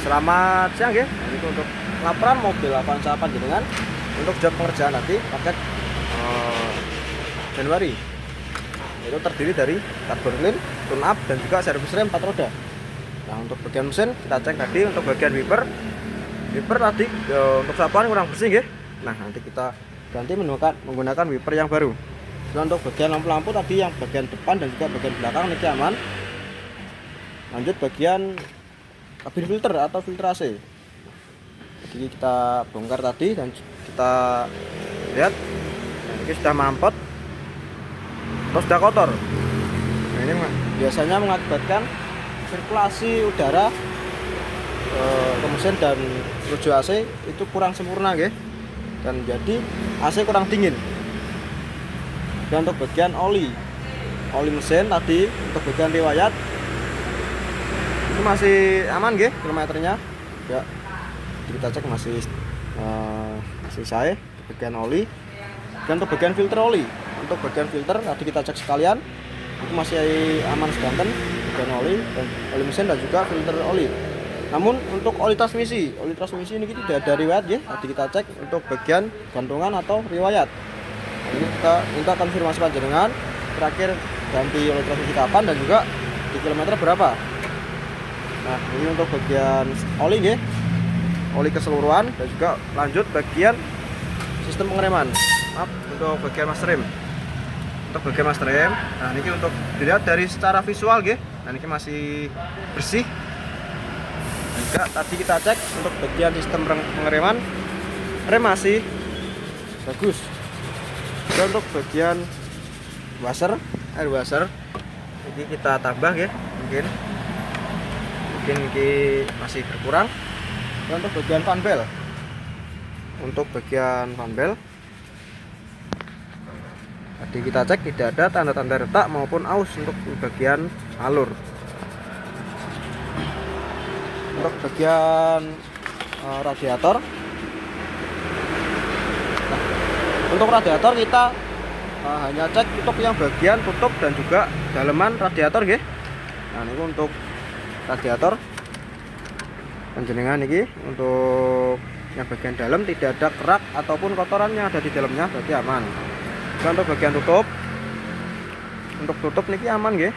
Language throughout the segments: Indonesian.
Selamat siang ya. Ini untuk laporan mobil Avanza panjenengan untuk job pengerjaan nanti paket Januari. Itu terdiri dari carbon clean, tune up dan juga servis rem 4 roda. Nah, untuk bagian mesin kita cek tadi untuk bagian wiper tadi untuk sapuan kurang bersih ya. Nah, nanti kita ganti menggunakan wiper yang baru. Dan untuk bagian lampu-lampu tadi yang bagian depan dan juga bagian belakang ini aman. Lanjut bagian kabin filter atau filter AC. Jadi kita bongkar tadi dan kita lihat, nah, ini sudah mampet terus sudah kotor. Nah, ini biasanya mengakibatkan sirkulasi udara ke mesin dan rujuk AC itu kurang sempurna ya, dan jadi AC kurang dingin. Dan untuk bagian oli mesin tadi untuk bagian riwayat itu masih aman ya kilometernya ya. Jadi kita cek masih saya bagian oli. Dan untuk bagian filter oli, untuk bagian filter tadi kita cek sekalian itu masih aman sedanten, bagian oli dan oli mesin dan juga filter oli. Namun untuk oli transmisi ini tidak ada riwayat ya. Tadi kita cek untuk bagian gantungan atau riwayat. Nah, ini kita minta konfirmasi panjenengan terakhir ganti oli transmisi kapan dan juga di kilometer berapa. Nah, ini untuk bagian oli ya, oli keseluruhan, dan juga lanjut bagian sistem pengereman. Maaf, untuk bagian master rem. Untuk bagian master rem, nah ini untuk dilihat dari secara visual ya. Nah, ini masih bersih. Dan juga tadi kita cek untuk bagian sistem pengereman, rem masih bagus. Dan untuk bagian air washer, ini kita tambah ya, mungkin ini masih berkurang. Dan untuk bagian fan bel, tadi kita cek tidak ada tanda-tanda retak maupun aus untuk bagian alur. Untuk bagian radiator, nah, untuk radiator kita hanya cek untuk yang bagian tutup dan juga daleman radiator ya. Nah, ini untuk radiator panjenengan ini untuk yang bagian dalam tidak ada kerak ataupun kotoran yang ada di dalamnya, berarti aman. Dan untuk bagian tutup, ini aman ya.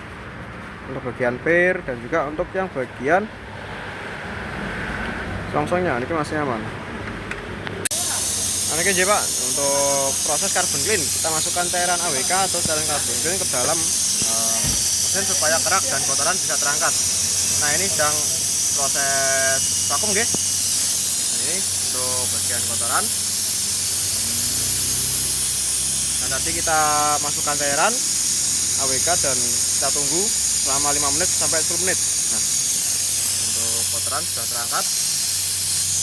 Untuk bagian per dan juga untuk yang bagian selongsongnya ini masih aman. Nah, ini aja Pak, untuk proses carbon clean kita masukkan cairan AWK atau cairan carbon clean ke dalam mesin supaya kerak dan kotoran bisa terangkat. Nah, ini sedang proses vakum ya. Nah, ini untuk bagian kotoran. Nah, tadi kita masukkan cairan AWK dan kita tunggu selama 5 menit sampai 10 menit. Nah, untuk kotoran sudah terangkat,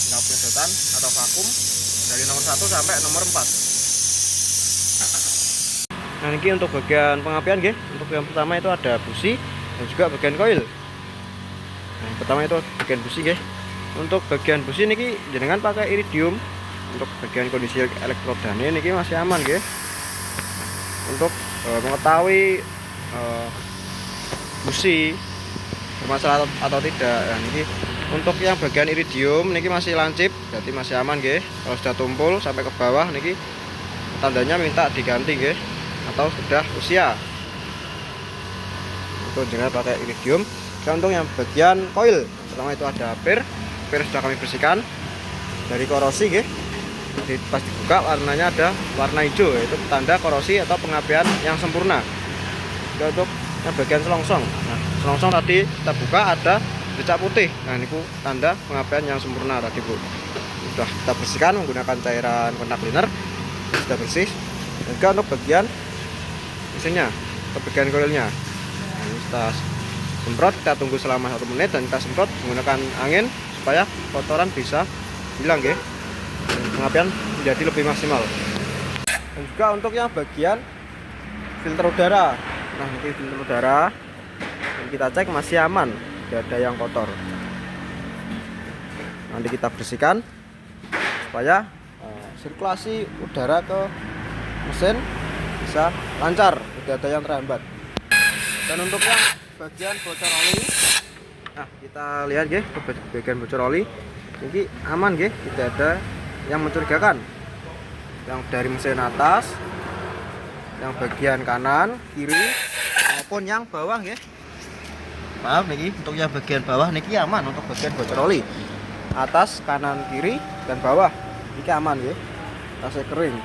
tinggal penyedotan atau vakum dari nomor 1 sampai nomor 4. Nah, ini untuk bagian pengapian ya. Untuk yang pertama itu ada busi dan juga bagian koil. Nah, pertama itu bagian busi ya. Untuk bagian busi ini jenengan pakai iridium. Untuk bagian kondisi elektrodanya ini masih aman ya. Untuk mengetahui busi bermasalah atau tidak. Nah, ini untuk yang bagian iridium ini masih lancip, berarti masih aman ya. Kalau sudah tumpul sampai ke bawah ini tandanya minta diganti ya, atau sudah usia. Untuk jangan pakai iridium. Dan untuk yang bagian koil, pertama itu ada per sudah kami bersihkan dari korosi ya. Jadi pas dibuka warnanya ada warna hijau, yaitu tanda korosi atau pengapian yang sempurna. Dan untuk yang bagian selongsong, nah selongsong tadi kita buka ada bercak putih. Nah, ini tanda pengapian yang sempurna tadi Bu. Sudah kita bersihkan menggunakan cairan kontak cleaner, sudah bersih. Dan juga untuk bagian mesinnya, untuk bagian koilnya, nah, ini kita semprot, kita tunggu selama 1 menit dan kita semprot menggunakan angin supaya kotoran bisa hilang ya, dan pengapian menjadi lebih maksimal. Dan juga untuk yang bagian filter udara, nah ini filter udara dan kita cek masih aman, tidak ada yang kotor. Nanti kita bersihkan supaya sirkulasi udara ke mesin bisa lancar, tidak ada yang terhambat. Dan untuk yang bagian bocor oli, Nah, kita lihat nggih ke bagian bocor oli. Ini aman nggih, tidak ada yang mencurigakan. Yang dari mesin atas, yang bagian kanan, kiri maupun yang bawah nggih. Maaf niki untuk yang bagian bawah niki aman untuk bagian bocor oli. Atas, kanan, kiri dan bawah niki aman nggih. Tasnya kering.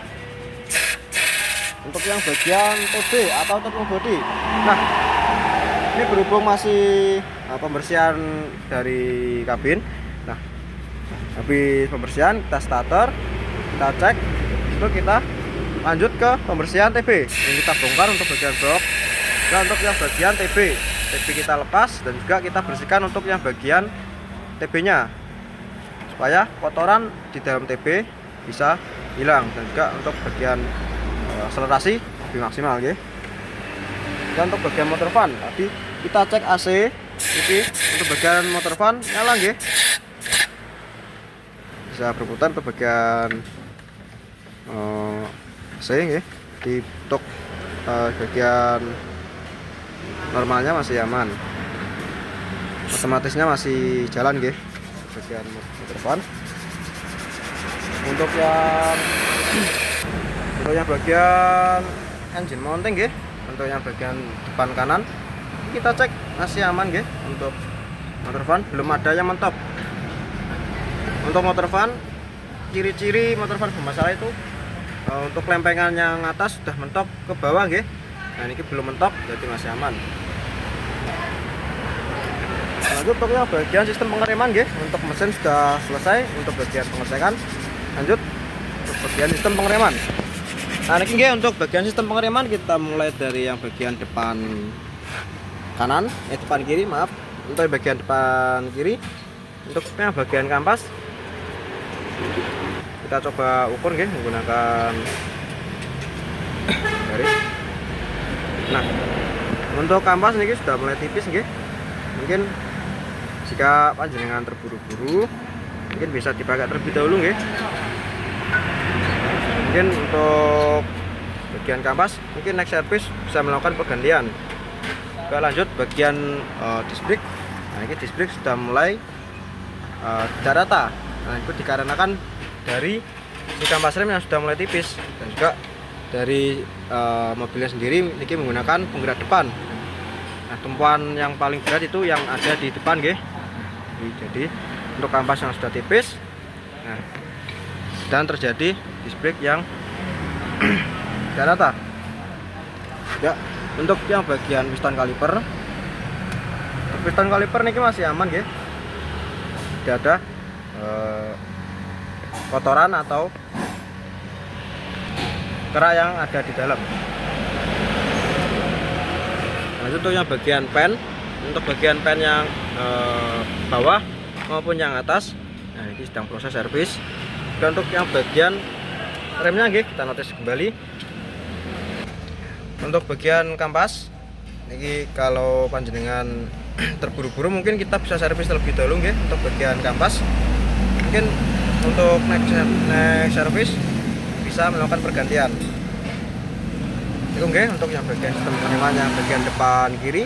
Untuk yang bagian TB atau thermal body. Nah, ini berhubung masih pembersihan dari kabin. Nah, habis pembersihan kita starter, kita cek, itu kita lanjut ke pembersihan TB. Ini kita bongkar untuk bagian blok. Dan untuk yang bagian TB kita lepas dan juga kita bersihkan untuk yang bagian TB nya supaya kotoran di dalam TB bisa hilang, dan juga untuk bagian akselerasi lebih maksimal ya. Dan untuk bagian motor fan tadi kita cek AC ini untuk bagian motor fan nyala ya, bisa berputar untuk bagian AC ya. Di untuk bagian normalnya masih aman, otomatisnya masih jalan ya bagian motor fan. Untuk yang bagian engine mounting ya, untuk yang bagian depan kanan kita cek masih aman ya. Untuk motor fan belum ada yang mentok. Untuk motor fan, ciri-ciri motor fan bermasalah itu untuk lempengan yang atas sudah mentok ke bawah ya. Nah, ini belum mentok, jadi masih aman. Lanjut untuk yang bagian sistem pengereman ya. Untuk mesin sudah selesai, untuk bagian pengecekan. Lanjut untuk bagian sistem pengereman. Nah, ini untuk bagian sistem pengereman kita mulai dari yang bagian depan kanan, depan kiri, maaf. Untuk bagian depan kiri, untuk yang bagian kampas kita coba ukur ya menggunakan garis. Nah, untuk kampas ini sudah mulai tipis ya. Mungkin jika panjenengan terburu-buru, mungkin bisa dipakai terlebih dahulu ya. Mungkin untuk bagian kampas, mungkin next service bisa melakukan pergantian. Oke, lanjut bagian disc brake. Nah, ini disc brake sudah mulai tidak rata. Nah, itu dikarenakan dari si kampas rem yang sudah mulai tipis, dan juga dari mobilnya sendiri ini menggunakan penggerak depan. Nah, tumpuan yang paling berat itu yang ada di depan ya. Jadi untuk kampas yang sudah tipis, nah, dan terjadi disc brake yang tidak rata. Ya, untuk yang bagian piston kaliper, piston kaliper ini masih aman ya, tidak ada kotoran atau kerak yang ada di dalam. Lanjut untuk yang bagian pen, untuk bagian pen yang bawah maupun yang atas, nah ini sedang proses servis. Dan untuk yang bagian remnya kita notice kembali. Untuk bagian kampas ini kalau panjenengan terburu-buru mungkin kita bisa servis terlebih dahulu untuk bagian kampas. Mungkin untuk next service bisa melakukan pergantian. Itu untuk yang bagian sistem pengereman yang bagian depan kiri.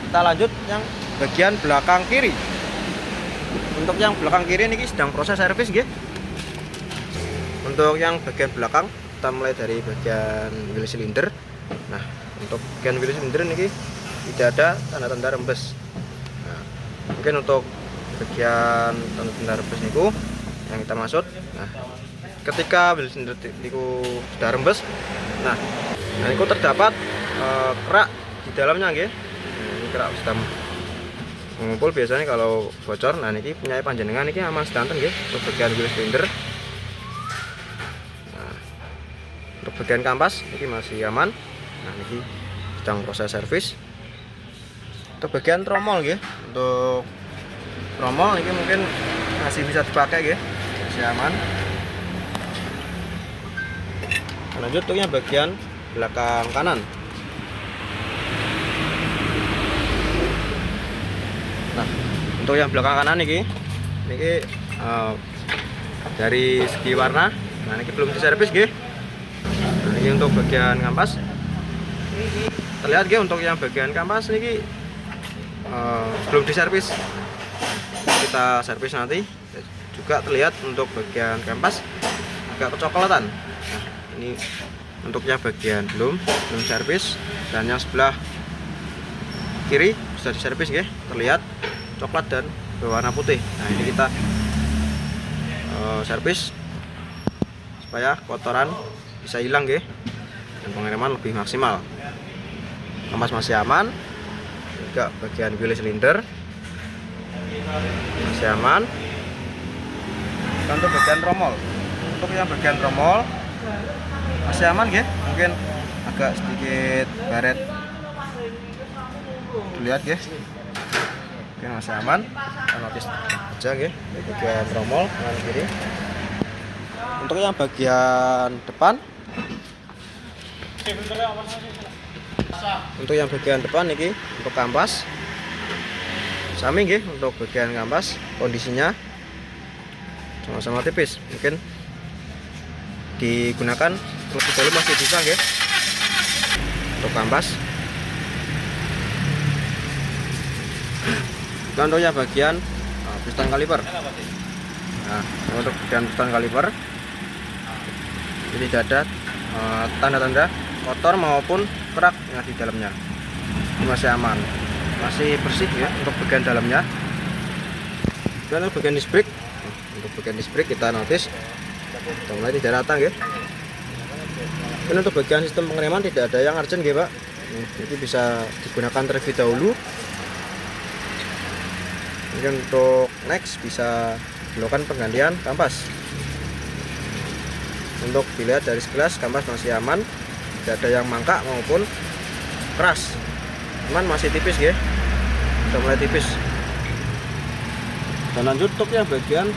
Kita lanjut yang bagian belakang kiri. Untuk yang belakang kiri ini sedang proses servis Untuk yang bagian belakang kita mulai dari bagian wheel cylinder. Nah, untuk bagian wheel cylinder ini tidak ada tanda-tanda rembes. Nah, mungkin untuk bagian tanda-tanda rembes itu yang kita maksud. Nah, ketika wheel cylinder itu sudah rembes, nah itu terdapat kerak di dalamnya Nah, ini kerak sudah mengumpul biasanya kalau bocor. Nah, ini punya panjenengan ini aman sedanten untuk bagian wheel cylinder. Nah, untuk bagian kampas ini masih aman. Nah, ini sedang proses servis. Untuk bagian tromol untuk tromol ini mungkin masih bisa dipakai masih aman. Lanjut untuk yang bagian belakang kanan. Nah, untuk yang belakang kanan ini dari segi warna, nah ini belum diservis Nah, ini untuk bagian kampas. Terlihat untuk yang bagian kampas ini belum diservis, kita servis nanti. Juga terlihat untuk bagian kampas agak kecoklatan. Nah, ini untuk yang bagian belum servis, dan yang sebelah kiri sudah diservis ya, terlihat coklat dan berwarna putih. Nah, ini kita servis supaya kotoran bisa hilang ya, dan pengereman lebih maksimal. Kampas masih aman, juga bagian wheel silinder masih aman. Untuk bagian tromol, untuk yang bagian tromol masih aman ya, mungkin agak sedikit baret, dilihat ya, mungkin masih aman. Kita notice aja ya bagian tromol kanan kiri. Untuk yang bagian depan, ini untuk kampas sami nggih. Untuk bagian kampas kondisinya sama-sama tipis, mungkin digunakan lebih dalam masih bisa nggih. Untuk kampas, dan untuk yang bagian piston kaliper. Nah, untuk bagian piston kaliper ini tidak ada tanda-tanda kotor maupun kerak yang di dalamnya. Ini masih aman, masih bersih ya untuk bagian dalamnya. Dan untuk bagian disc brake, kita notice sudah mulai tidak rata ya. Dan untuk bagian sistem pengereman tidak ada yang urgent ya Pak. Ini bisa digunakan terlebih dahulu. Mungkin untuk next bisa dilakukan penggantian kampas. Untuk dilihat dari sekilas, kampas masih aman, tidak ada yang mangkak maupun keras, cuman masih tipis ya, sudah mulai tipis. Dan lanjut untuk yang bagian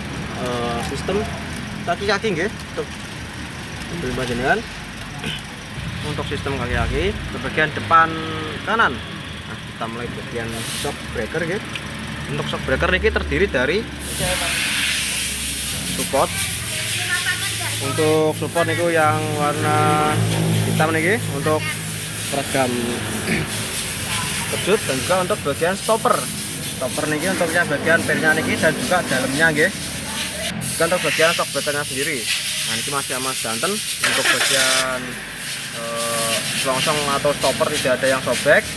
sistem kaki-kaki nggih, untuk mobil panjenengan. Untuk sistem kaki-kaki ke bagian depan kanan. Nah, kita mulai bagian shock breaker nggih. Untuk shock breaker ini terdiri dari support. Untuk support niku yang warna hitam niki untuk peredam kejut, dan juga untuk bagian stopper niki untuk yang bagian pelnya niki dan juga dalamnya nggih. Dan untuk bagian shock breakernya sendiri, nah ini masih aman sedanten. Untuk bagian selongsong atau stopper tidak ada yang sobek.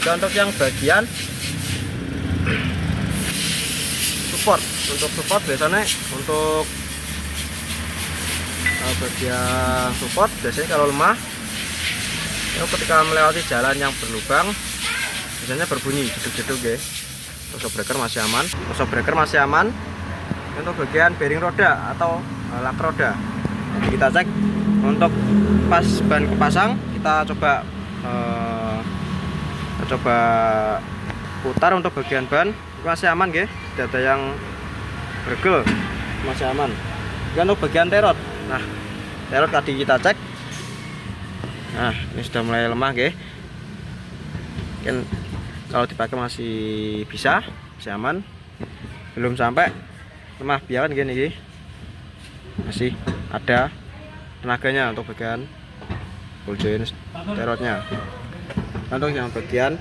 Dan untuk yang bagian support, untuk support biasanya untuk bagian support biasanya kalau lemah ya, ketika melewati jalan yang berlubang biasanya berbunyi jeduk-jeduk ya. Shock breaker masih aman. Untuk bagian bearing roda atau lak roda, jadi kita cek untuk pas ban kepasang, kita coba putar. Untuk bagian ban masih aman ya, tidak ada yang bergel, masih aman. Dan untuk bagian terot, nah terot tadi kita cek, nah ini sudah mulai lemah ya. Mungkin kalau dipakai masih bisa, masih aman. Belum sampai lemah biaran gini, masih ada tenaganya untuk bagian ball joint terotnya. Untuk yang bagian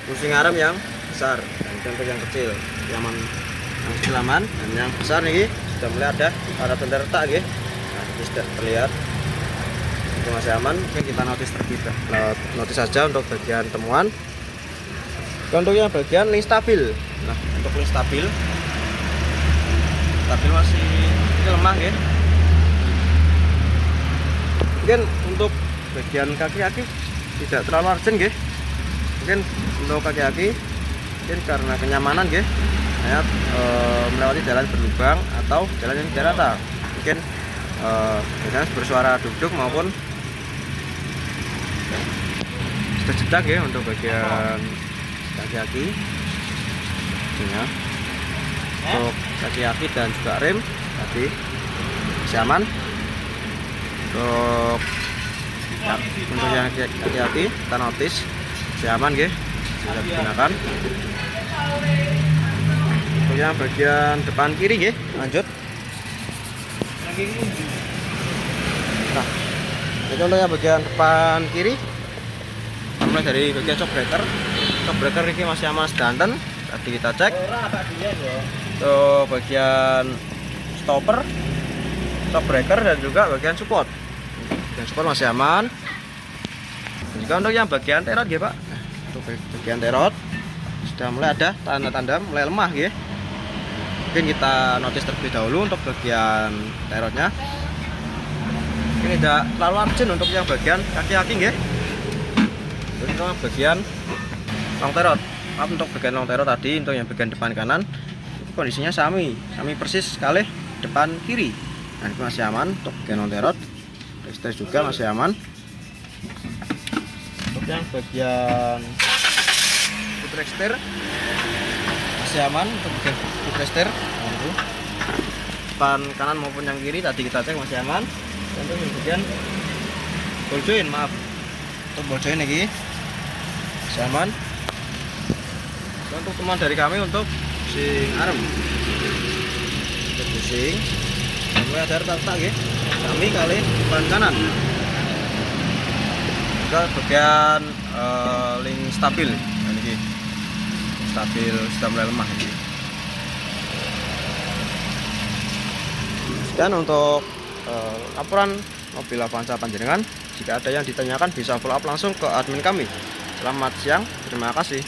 pusing arm yang besar, dan untuk yang kecil aman, dan yang besar nih sudah mulai ada tanda retak ya. Nah, ini sudah terlihat itu masih aman. Mungkin kita notice saja untuk bagian temuan. Dan untuk yang bagian link stabil, nah untuk link stabil masih ini lemah ya. Mungkin untuk bagian kaki-kaki tidak terlalu urgent ya. Mungkin untuk kaki-kaki mungkin karena kenyamanan ya, saya melewati jalan berlubang atau jalan yang tidak rata, mungkin misalnya bersuara duk-duk maupun jedak ya. Untuk bagian kaki-kaki ya, untuk kaki-kaki dan juga rem tadi masih aman. Untuk yang kaki-kaki kita notice masih aman ya, bisa digunakan. Untuk yang bagian depan kiri ya, lanjut. Nah, itu untuk yang bagian depan kiri mulai dari bagian shock breaker ini masih aman sedanten. Tadi kita cek untuk bagian stopper, shock breaker, dan juga bagian support. Bagian support masih aman. Dan juga untuk yang bagian terot ya Pak. Nah, untuk bagian terot sudah mulai ada tanda-tanda mulai lemah ya. Mungkin kita notice terlebih dahulu untuk bagian terotnya. Ini tidak terlalu urgent untuk yang bagian kaki-kaki ya. Untuk bagian long terot. Untuk bagian long terot tadi, untuk yang bagian depan kanan itu kondisinya sami persis sekali depan kiri. Nah, itu masih aman untuk bagian long terot. Resistor juga masih aman. Untuk yang bagian footrester masih aman untuk bagian footrester. Depan kanan maupun yang kiri tadi kita cek masih aman. Dan untuk yang bagian ball joint, maaf, untuk ball joint lagi masih aman. Dan untuk teman dari kami untuk busing arm, untuk busing mulai ada retak ya, kami kali depan kanan. Juga bagian link stabil, ini stabil sudah mulai lemah ini. Sekian untuk laporan mobil Avanza panjenengan. Jika ada yang ditanyakan bisa follow up langsung ke admin kami. Selamat siang, terima kasih.